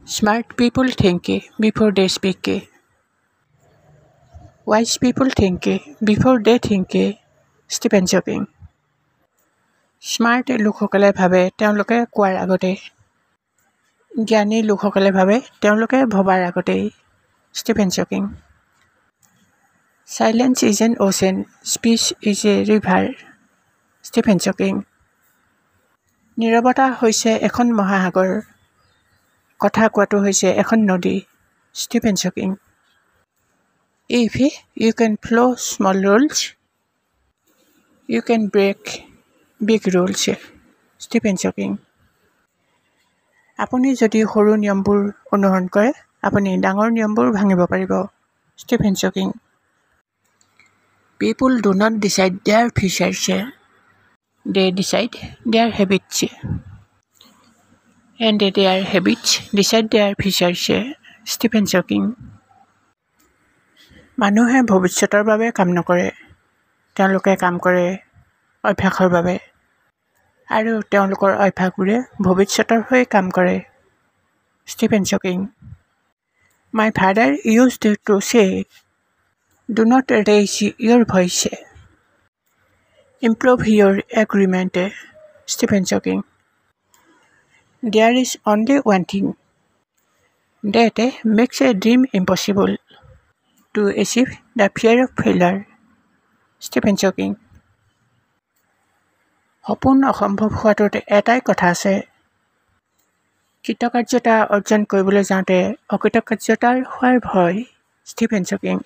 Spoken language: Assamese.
Smart people think before they speak. Wise people think before they think. Stephen joking. Smart লোকসকলে ভাবে তেওঁলোকে কোৱাৰ আগতে, জ্ঞানী লোকসকলে ভাবে তেওঁলোকে ভবাৰ আগতেই। Stephen joking. Silence is an ocean, speech is a river. Stephen joking. নীৰৱতা হৈছে এখন মহাসাগৰ, কথা কোৱাটো হৈছে এখন নদী। Stephen joking. If you can follow small rules, you can break big rules. Stephen joking. আপুনি যদি সৰু নিয়মবোৰ অনুসৰণ কৰে, আপুনি ডাঙৰ নিয়মবোৰ ভাঙিব পাৰিব। Stephen joking. People do not decide their futures, they decide their habits. And their habits decide their futures. Stephen joking. মানুহে ভৱিষ্যতৰ বাবে কাম নকৰে, তেওঁলোকে কাম কৰে অভ্যাসৰ বাবে, আৰু তেওঁলোকৰ অভ্যাসবোৰে ভৱিষ্যতৰ হৈ কাম কৰে। Stephen joking. My father used to say, do not raise your voice, improve your agreement. Stephen joking. There is only one thing that makes a dream impossible, to achieve the fear of failure. Stephen joking. সপোন অসম্ভৱ হোৱাটোত এটাই কথা আছে, কৃতকাৰ্যতা অৰ্জন কৰিবলৈ যাওঁতে অকৃতকাৰ্যতাৰ হোৱাৰ ভয়। Stephen joking.